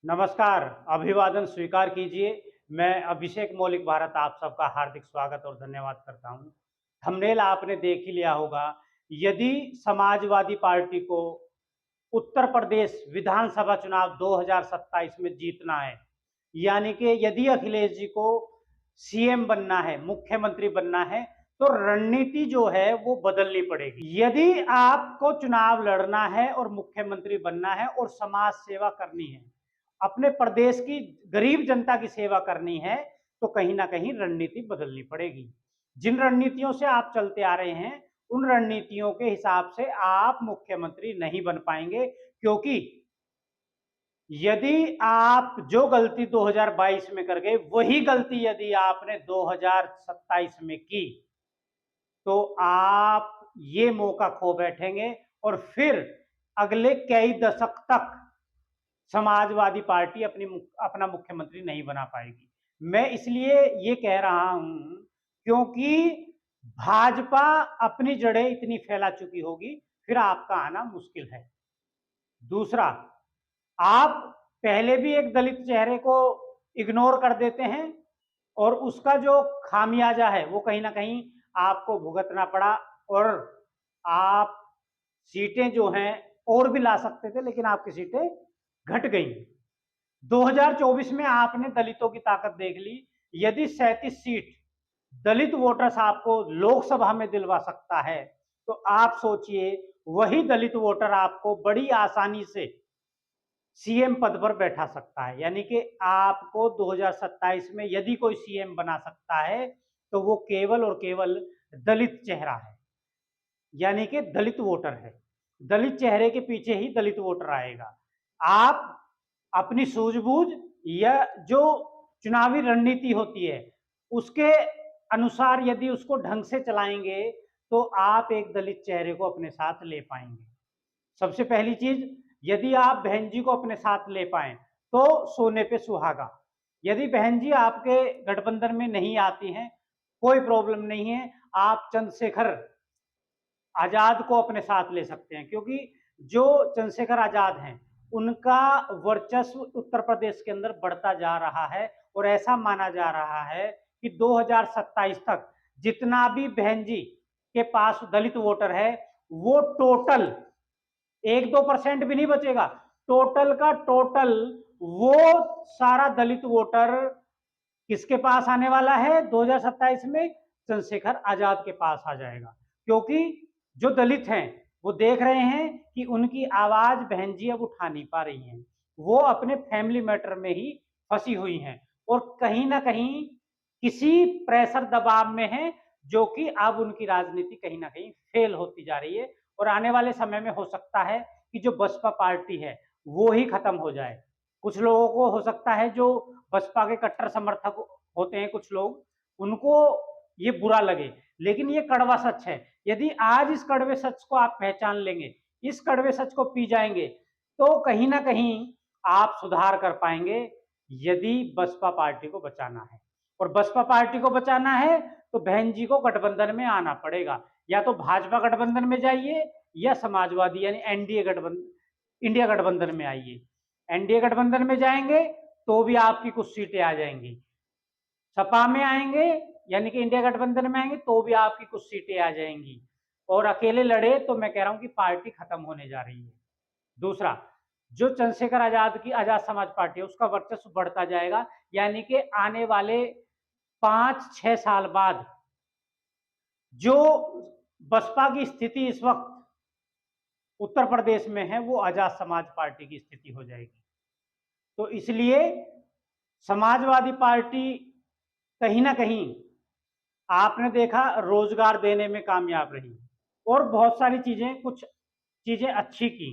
नमस्कार, अभिवादन स्वीकार कीजिए। मैं अभिषेक मौलिक भारत आप सबका हार्दिक स्वागत और धन्यवाद करता हूँ। थंबनेल आपने देख ही लिया होगा। यदि समाजवादी पार्टी को उत्तर प्रदेश विधानसभा चुनाव 2027 में जीतना है, यानी कि यदि अखिलेश जी को सीएम बनना है, मुख्यमंत्री बनना है, तो रणनीति जो है वो बदलनी पड़ेगी। यदि आपको चुनाव लड़ना है और मुख्यमंत्री बनना है और समाज सेवा करनी है, अपने प्रदेश की गरीब जनता की सेवा करनी है, तो कहीं ना कहीं रणनीति बदलनी पड़ेगी। जिन रणनीतियों से आप चलते आ रहे हैं, उन रणनीतियों के हिसाब से आप मुख्यमंत्री नहीं बन पाएंगे, क्योंकि यदि आप जो गलती 2022 में कर गए, वही गलती यदि आपने 2027 में की, तो आप ये मौका खो बैठेंगे और फिर अगले कई दशक तक समाजवादी पार्टी अपना मुख्यमंत्री नहीं बना पाएगी। मैं इसलिए ये कह रहा हूं क्योंकि भाजपा अपनी जड़ें इतनी फैला चुकी होगी, फिर आपका आना मुश्किल है। दूसरा, आप पहले भी एक दलित चेहरे को इग्नोर कर देते हैं और उसका जो खामियाजा है वो कहीं ना कहीं आपको भुगतना पड़ा, और आप सीटें जो हैं और भी ला सकते थे, लेकिन आपकी सीटें घट गई। 2024 में आपने दलितों की ताकत देख ली। यदि 37 सीट दलित वोटर्स आपको लोकसभा में दिलवा सकता है, तो आप सोचिए वही दलित वोटर आपको बड़ी आसानी से सीएम पद पर बैठा सकता है। यानी कि आपको 2027 में यदि कोई सीएम बना सकता है, तो वो केवल और केवल दलित चेहरा है, यानी कि दलित वोटर है। दलित चेहरे के पीछे ही दलित वोटर आएगा। आप अपनी सूझबूझ या जो चुनावी रणनीति होती है उसके अनुसार यदि उसको ढंग से चलाएंगे, तो आप एक दलित चेहरे को अपने साथ ले पाएंगे। सबसे पहली चीज, यदि आप बहन जी को अपने साथ ले पाए तो सोने पे सुहागा। यदि बहन जी आपके गठबंधन में नहीं आती हैं, कोई प्रॉब्लम नहीं है, आप चंद्रशेखर आजाद को अपने साथ ले सकते हैं, क्योंकि जो चंद्रशेखर आजाद हैं उनका वर्चस्व उत्तर प्रदेश के अंदर बढ़ता जा रहा है, और ऐसा माना जा रहा है कि 2027 तक जितना भी बहन जी के पास दलित वोटर है, वो टोटल 1-2% भी नहीं बचेगा, टोटल का टोटल वो सारा दलित वोटर किसके पास आने वाला है 2027 में? चंद्रशेखर आजाद के पास आ जाएगा। क्योंकि जो दलित हैं वो देख रहे हैं कि उनकी आवाज बहन जी अब उठा नहीं पा रही हैं, वो अपने फैमिली मैटर में ही फंसी हुई हैं और कहीं ना कहीं किसी प्रेशर दबाव में है, जो कि अब उनकी राजनीति कहीं ना कहीं फेल होती जा रही है। और आने वाले समय में हो सकता है कि जो बसपा पार्टी है वो ही खत्म हो जाए। कुछ लोगों को हो सकता है, जो बसपा के कट्टर समर्थक होते हैं कुछ लोग, उनको ये बुरा लगे, लेकिन ये कड़वा सच है। यदि आज इस कड़वे सच को आप पहचान लेंगे, इस कड़वे सच को पी जाएंगे, तो कहीं ना कहीं आप सुधार कर पाएंगे। यदि बसपा पार्टी को बचाना है, और बसपा पार्टी को बचाना है, तो बहन जी को गठबंधन में आना पड़ेगा। या तो भाजपा गठबंधन में जाइए या समाजवादी यानी एनडीए गठबंधन, इंडिया गठबंधन में आइए। एनडीए गठबंधन में जाएंगे तो भी आपकी कुछ सीटें आ जाएंगी, सपा में आएंगे यानी कि इंडिया गठबंधन में आएंगे तो भी आपकी कुछ सीटें आ जाएंगी, और अकेले लड़े तो मैं कह रहा हूं कि पार्टी खत्म होने जा रही है। दूसरा, जो चंद्रशेखर आजाद की आजाद समाज पार्टी है उसका वर्चस्व बढ़ता जाएगा, यानी कि आने वाले 5-6 साल बाद जो बसपा की स्थिति इस वक्त उत्तर प्रदेश में है, वो आजाद समाज पार्टी की स्थिति हो जाएगी। तो इसलिए समाजवादी पार्टी कहीं ना कहीं आपने देखा रोजगार देने में कामयाब रही, और बहुत सारी चीजें, कुछ चीजें अच्छी की।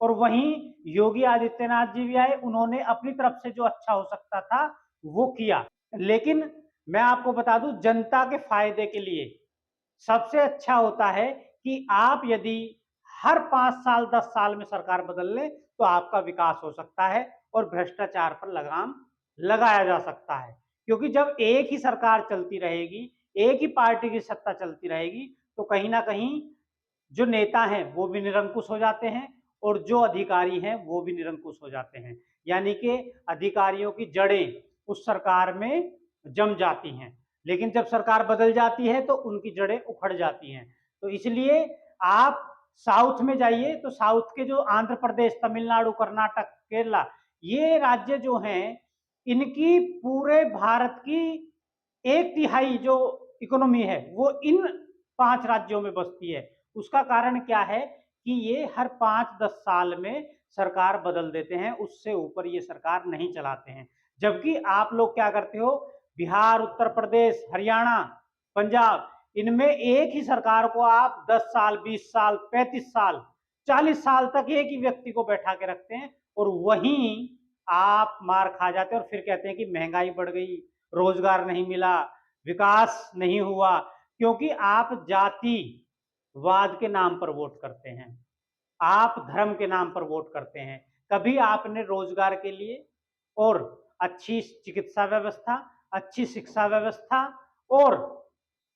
और वहीं योगी आदित्यनाथ जी भी आए, उन्होंने अपनी तरफ से जो अच्छा हो सकता था वो किया। लेकिन मैं आपको बता दूं, जनता के फायदे के लिए सबसे अच्छा होता है कि आप यदि हर 5 साल 10 साल में सरकार बदल ले, तो आपका विकास हो सकता है और भ्रष्टाचार पर लगाम लगाया जा सकता है। क्योंकि जब एक ही सरकार चलती रहेगी, एक ही पार्टी की सत्ता चलती रहेगी, तो कहीं ना कहीं जो नेता हैं वो भी निरंकुश हो जाते हैं, और जो अधिकारी हैं वो भी निरंकुश हो जाते हैं, यानी कि अधिकारियों की जड़ें उस सरकार में जम जाती हैं। लेकिन जब सरकार बदल जाती है तो उनकी जड़ें उखड़ जाती हैं। तो इसलिए आप साउथ में जाइए तो साउथ के जो आंध्र प्रदेश, तमिलनाडु, कर्नाटक, केरला, ये राज्य जो हैं, इनकी पूरे भारत की 1/3 जो इकोनॉमी है वो इन 5 राज्यों में बसती है। उसका कारण क्या है कि ये हर 5-10 साल में सरकार बदल देते हैं, उससे ऊपर ये सरकार नहीं चलाते हैं। जबकि आप लोग क्या करते हो, बिहार, उत्तर प्रदेश, हरियाणा, पंजाब, इनमें एक ही सरकार को आप 10 साल, 20 साल, 35 साल, 40 साल तक एक ही व्यक्ति को बैठा के रखते हैं और वहीं आप मार खा जाते हैं और फिर कहते हैं कि महंगाई बढ़ गई, रोजगार नहीं मिला, विकास नहीं हुआ, क्योंकि आप जातिवाद के नाम पर वोट करते हैं, आप धर्म के नाम पर वोट करते हैं। कभी आपने रोजगार के लिए और अच्छी चिकित्सा व्यवस्था, अच्छी शिक्षा व्यवस्था और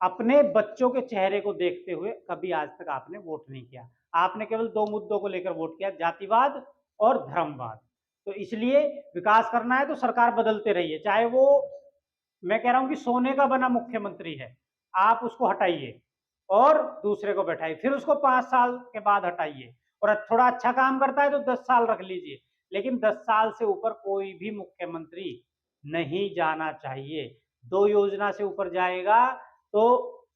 अपने बच्चों के चेहरे को देखते हुए कभी आज तक आपने वोट नहीं किया। आपने केवल 2 मुद्दों को लेकर वोट किया, जातिवाद और धर्मवाद। तो इसलिए विकास करना है तो सरकार बदलते रहिए, चाहे वो, मैं कह रहा हूं कि सोने का बना मुख्यमंत्री है, आप उसको हटाइए और दूसरे को बैठाइए, फिर उसको 5 साल के बाद हटाइए, और थोड़ा अच्छा काम करता है तो 10 साल रख लीजिए, लेकिन 10 साल से ऊपर कोई भी मुख्यमंत्री नहीं जाना चाहिए। 2 योजना से ऊपर जाएगा तो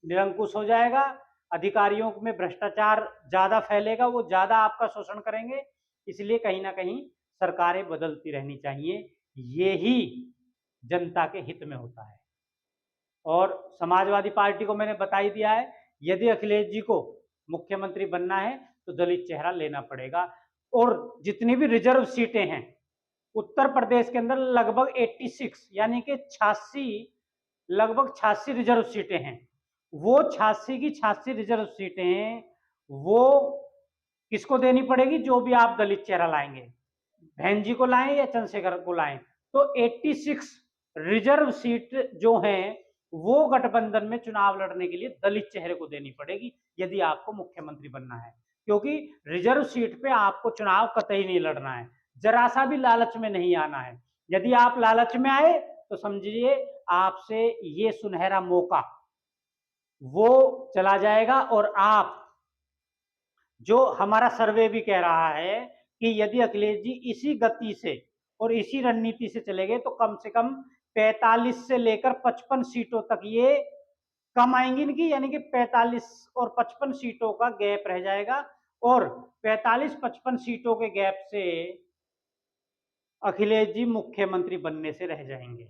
निरंकुश हो जाएगा, अधिकारियों में भ्रष्टाचार ज्यादा फैलेगा, वो ज्यादा आपका शोषण करेंगे। इसलिए कहीं ना कहीं सरकारें बदलती रहनी चाहिए, ये ही जनता के हित में होता है। और समाजवादी पार्टी को मैंने बता ही दिया है, यदि अखिलेश जी को मुख्यमंत्री बनना है तो दलित चेहरा लेना पड़ेगा। और जितनी भी रिजर्व सीटें हैं उत्तर प्रदेश के अंदर लगभग 86 यानी कि 86, लगभग 86 रिजर्व सीटें हैं। वो 86 की 86 रिजर्व सीटें वो किसको देनी पड़ेगी, जो भी आप दलित चेहरा लाएंगे, बहन जी को लाएं या चंद्रशेखर को लाएं, तो 86 रिजर्व सीट जो हैं वो गठबंधन में चुनाव लड़ने के लिए दलित चेहरे को देनी पड़ेगी यदि आपको मुख्यमंत्री बनना है, क्योंकि रिजर्व सीट पे आपको चुनाव कतई नहीं लड़ना है, जरा सा भी लालच में नहीं आना है। यदि आप लालच में आए तो समझिए आपसे ये सुनहरा मौका वो चला जाएगा। और आप, जो हमारा सर्वे भी कह रहा है कि यदि अखिलेश जी इसी गति से और इसी रणनीति से चले गए तो कम से कम 45 से लेकर 55 सीटों तक ये कम आएंगी इनकी, यानी कि 45 और 55 सीटों का गैप रह जाएगा, और 45-55 सीटों के गैप से अखिलेश जी मुख्यमंत्री बनने से रह जाएंगे।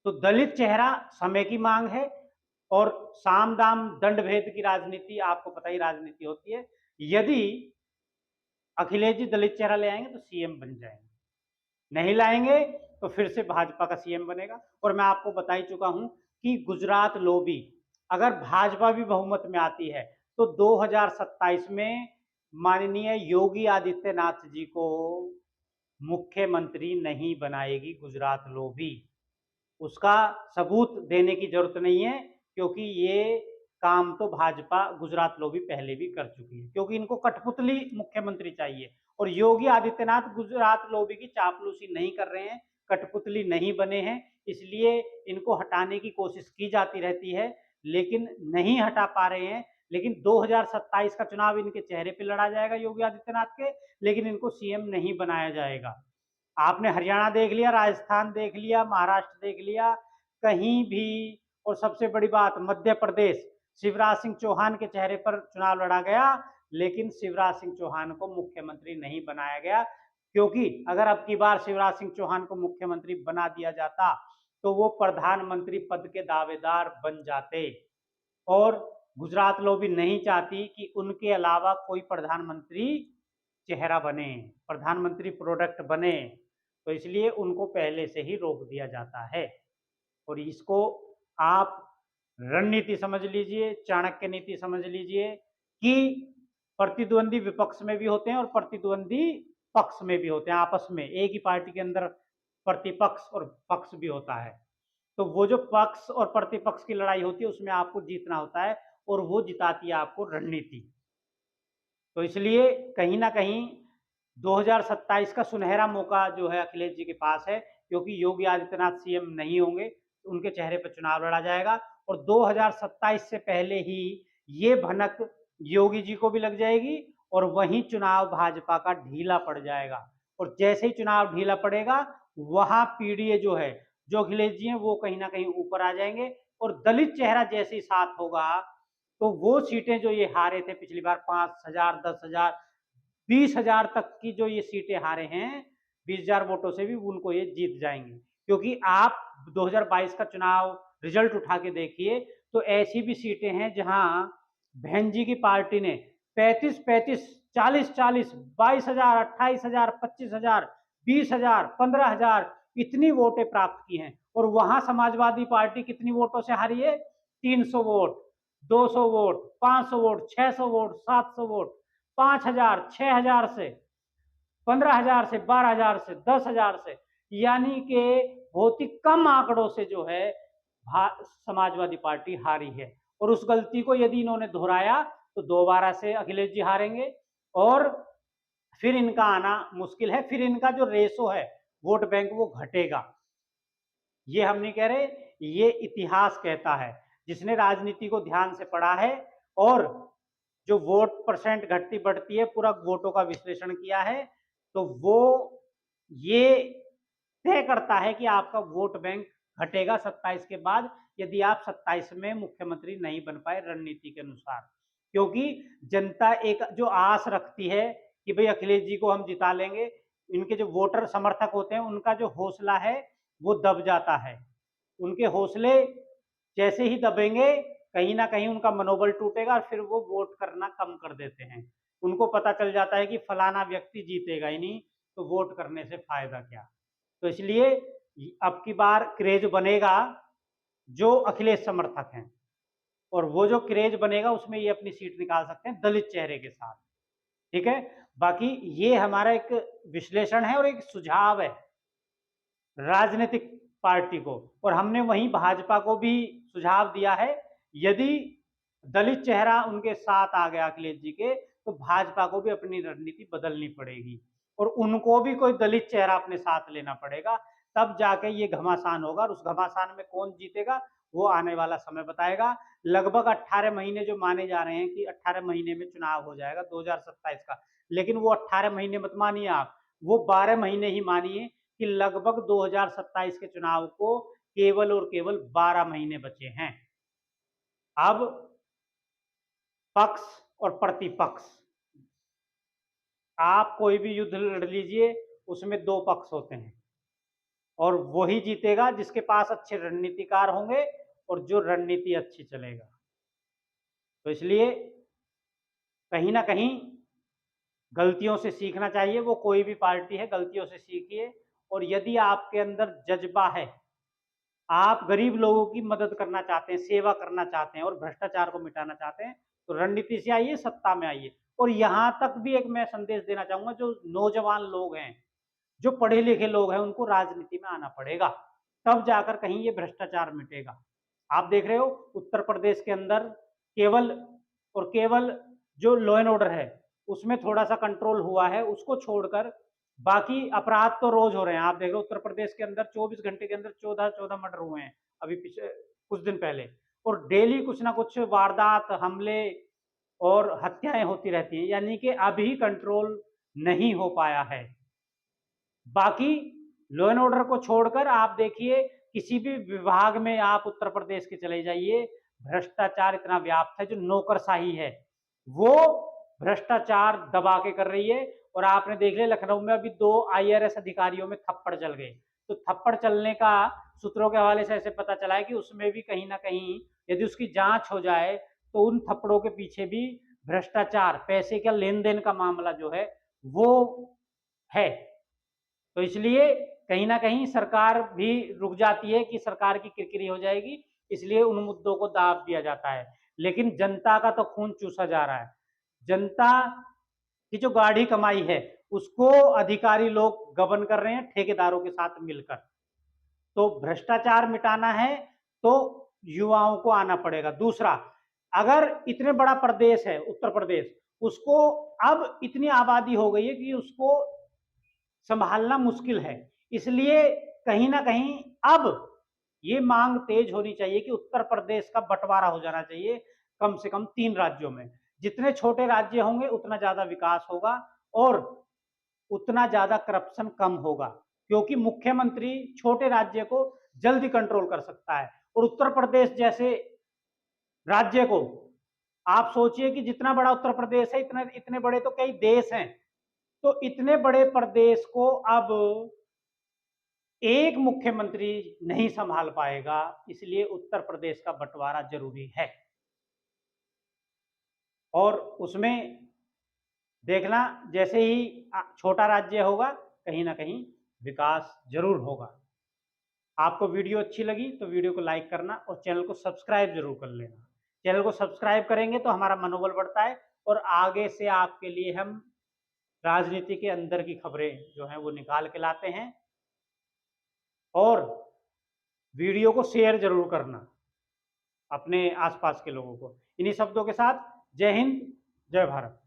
तो दलित चेहरा समय की मांग है, और साम दाम दंड भेद की राजनीति, आपको पता ही राजनीति होती है। यदि अखिलेश जी दलित चेहरा ले आएंगे तो सीएम बन जाएंगे, नहीं लाएंगे तो फिर से भाजपा का सीएम बनेगा। और मैं आपको बता ही चुका हूं कि गुजरात लॉबी, अगर भाजपा भी बहुमत में आती है तो 2027 में माननीय योगी आदित्यनाथ जी को मुख्यमंत्री नहीं बनाएगी गुजरात लॉबी। उसका सबूत देने की जरूरत नहीं है, क्योंकि ये काम तो भाजपा गुजरात लॉबी पहले भी कर चुकी है, क्योंकि इनको कठपुतली मुख्यमंत्री चाहिए। और योगी आदित्यनाथ गुजरात लॉबी की चापलूसी नहीं कर रहे हैं, कठपुतली नहीं बने हैं, इसलिए इनको हटाने की कोशिश की जाती रहती है लेकिन नहीं हटा पा रहे हैं। लेकिन 2027 का चुनाव इनके चेहरे पे लड़ा जाएगा योगी आदित्यनाथ के, लेकिन इनको सीएम नहीं बनाया जाएगा। आपने हरियाणा देख लिया, राजस्थान देख लिया, महाराष्ट्र देख लिया, कहीं भी, और सबसे बड़ी बात मध्य प्रदेश, शिवराज सिंह चौहान के चेहरे पर चुनाव लड़ा गया लेकिन शिवराज सिंह चौहान को मुख्यमंत्री नहीं बनाया गया, क्योंकि अगर अब की बार शिवराज सिंह चौहान को मुख्यमंत्री बना दिया जाता तो वो प्रधानमंत्री पद के दावेदार बन जाते, और गुजरात लॉबी नहीं चाहती कि उनके अलावा कोई प्रधानमंत्री चेहरा बने, प्रधानमंत्री प्रोडक्ट बने, तो इसलिए उनको पहले से ही रोक दिया जाता है। और इसको आप रणनीति समझ लीजिए, चाणक्य नीति समझ लीजिए कि प्रतिद्वंदी विपक्ष में भी होते हैं और प्रतिद्वंदी पक्ष में भी होते हैं, आपस में एक ही पार्टी के अंदर प्रतिपक्ष और पक्ष भी होता है। तो वो जो पक्ष और प्रतिपक्ष की लड़ाई होती है उसमें आपको जीतना होता है, और वो जिताती है आपको रणनीति। तो इसलिए कहीं ना कहीं 2027 का सुनहरा मौका जो है अखिलेश जी के पास है, क्योंकि योगी आदित्यनाथ सीएम नहीं होंगे, उनके चेहरे पर चुनाव लड़ा जाएगा और 2027 से पहले ही ये भनक योगी जी को भी लग जाएगी और वहीं चुनाव भाजपा का ढीला पड़ जाएगा। और जैसे ही चुनाव ढीला पड़ेगा वहां पीडीए जो है, जो अखिलेश जी हैं, वो कहीं ना कहीं ऊपर आ जाएंगे और दलित चेहरा जैसे ही साथ होगा तो वो सीटें जो ये हारे थे पिछली बार 5,000, 10,000, 20,000 तक की जो ये सीटें हारे हैं 20,000 वोटों से भी उनको ये जीत जाएंगे। क्योंकि आप 2022 का चुनाव रिजल्ट उठा के देखिए तो ऐसी भी सीटें हैं जहां बहन जी की पार्टी ने 35-35, 40-40, 22,000, 28,000, 25,000, 20,000, 15,000 इतनी वोटें प्राप्त की हैं। और वहां समाजवादी पार्टी कितनी वोटों से हारी है? 300 vote, 200 vote, 500 vote, 600 vote, 700 vote, 5,000, 6,000 से, 15,000 से, 12,000 से, 10,000 से, यानी कि बहुत ही कम आंकड़ों से जो है समाजवादी पार्टी हारी है। और उस गलती को यदि इन्होंने दोहराया तो दोबारा से अखिलेश जी हारेंगे और फिर इनका आना मुश्किल है। फिर इनका जो रेशो है वोट बैंक वो घटेगा। ये हम नहीं कह रहे, ये इतिहास कहता है। जिसने राजनीति को ध्यान से पढ़ा है और जो वोट परसेंट घटती बढ़ती है पूरा वोटों का विश्लेषण किया है, तो वो ये तय करता है कि आपका वोट बैंक घटेगा 27 के बाद, यदि आप 27 में मुख्यमंत्री नहीं बन पाए रणनीति के अनुसार। क्योंकि जनता एक जो आस रखती है कि भाई अखिलेश जी को हम जिता लेंगे, इनके जो वोटर समर्थक होते हैं उनका जो हौसला है वो दब जाता है। उनके हौसले जैसे ही दबेंगे कहीं ना कहीं उनका मनोबल टूटेगा और फिर वो वोट करना कम कर देते हैं। उनको पता चल जाता है कि फलाना व्यक्ति जीतेगा ही नहीं, तो वोट करने से फायदा क्या। तो इसलिए अब की बार क्रेज बनेगा जो अखिलेश समर्थक हैं, और वो जो क्रेज बनेगा उसमें ये अपनी सीट निकाल सकते हैं दलित चेहरे के साथ। ठीक है, बाकी ये हमारा एक विश्लेषण है और एक सुझाव है राजनीतिक पार्टी को, और हमने वहीं भाजपा को भी सुझाव दिया है। यदि दलित चेहरा उनके साथ आ गया अखिलेश जी के, तो भाजपा को भी अपनी रणनीति बदलनी पड़ेगी और उनको भी कोई दलित चेहरा अपने साथ लेना पड़ेगा, तब जाके ये घमासान होगा। और उस घमासान में कौन जीतेगा वो आने वाला समय बताएगा। लगभग 18 महीने जो माने जा रहे हैं कि 18 महीने में चुनाव हो जाएगा 2027 का, लेकिन वो 18 महीने मत मानिए आप, वो 12 महीने ही मानिए कि लगभग 2027 के चुनाव को केवल और केवल 12 महीने बचे हैं। अब पक्ष और प्रतिपक्ष, आप कोई भी युद्ध लड़ लीजिए उसमें दो पक्ष होते हैं और वही जीतेगा जिसके पास अच्छे रणनीतिकार होंगे और जो रणनीति अच्छी चलेगा। तो इसलिए कहीं ना कहीं गलतियों से सीखना चाहिए। वो कोई भी पार्टी है, गलतियों से सीखिए। और यदि आपके अंदर जज्बा है, आप गरीब लोगों की मदद करना चाहते हैं, सेवा करना चाहते हैं और भ्रष्टाचार को मिटाना चाहते हैं, तो रणनीति से आइए, सत्ता में आइए। और यहां तक भी एक मैं संदेश देना चाहूंगा, जो नौजवान लोग हैं, जो पढ़े लिखे लोग हैं, उनको राजनीति में आना पड़ेगा, तब जाकर कहीं ये भ्रष्टाचार मिटेगा। आप देख रहे हो उत्तर प्रदेश के अंदर केवल और केवल जो लॉ एंड ऑर्डर है उसमें थोड़ा सा कंट्रोल हुआ है, उसको छोड़कर बाकी अपराध तो रोज हो रहे हैं। आप देख रहे हो उत्तर प्रदेश के अंदर 24 घंटे के अंदर 14 मर्डर हुए हैं अभी पिछले कुछ दिन पहले, और डेली कुछ ना कुछ वारदात, हमले और हत्याएं होती रहती हैं, यानी कि अभी कंट्रोल नहीं हो पाया है। बाकी लॉ एंड ऑर्डर को छोड़कर आप देखिए किसी भी विभाग में आप उत्तर प्रदेश के चले जाइए, भ्रष्टाचार इतना व्याप्त है। जो नौकरशाही है वो भ्रष्टाचार दबा के कर रही है। और आपने देख लिया लखनऊ में अभी 2 IRS अधिकारियों में थप्पड़ चल गए। तो थप्पड़ चलने का सूत्रों के हवाले से ऐसे पता चला है कि उसमें भी कहीं ना कहीं यदि उसकी जांच हो जाए तो उन थप्पड़ों के पीछे भी भ्रष्टाचार, पैसे का लेन देन का मामला जो है वो है। तो इसलिए कहीं ना कहीं सरकार भी रुक जाती है कि सरकार की किरकिरी हो जाएगी, इसलिए उन मुद्दों को दाब दिया जाता है। लेकिन जनता का तो खून चूसा जा रहा है। जनता की जो गाढ़ी कमाई है उसको अधिकारी लोग गबन कर रहे हैं ठेकेदारों के साथ मिलकर। तो भ्रष्टाचार मिटाना है तो युवाओं को आना पड़ेगा। दूसरा, अगर इतने बड़ा प्रदेश है उत्तर प्रदेश, उसको अब इतनी आबादी हो गई है कि उसको संभालना मुश्किल है। इसलिए कहीं ना कहीं अब ये मांग तेज होनी चाहिए कि उत्तर प्रदेश का बंटवारा हो जाना चाहिए कम से कम 3 राज्यों में। जितने छोटे राज्य होंगे उतना ज्यादा विकास होगा और उतना ज्यादा करप्शन कम होगा, क्योंकि मुख्यमंत्री छोटे राज्य को जल्दी कंट्रोल कर सकता है। और उत्तर प्रदेश जैसे राज्य को आप सोचिए कि जितना बड़ा उत्तर प्रदेश है, इतने बड़े तो कई देश हैं। तो इतने बड़े प्रदेश को अब एक मुख्यमंत्री नहीं संभाल पाएगा, इसलिए उत्तर प्रदेश का बंटवारा जरूरी है। और उसमें देखना, जैसे ही छोटा राज्य होगा कहीं ना कहीं विकास जरूर होगा। आपको वीडियो अच्छी लगी तो वीडियो को लाइक करना और चैनल को सब्सक्राइब जरूर कर लेना। चैनल को सब्सक्राइब करेंगे तो हमारा मनोबल बढ़ता है और आगे से आपके लिए हम राजनीति के अंदर की खबरें जो हैं वो निकाल के लाते हैं। और वीडियो को शेयर जरूर करना अपने आसपास के लोगों को। इन्हीं शब्दों के साथ जय हिंद, जय भारत।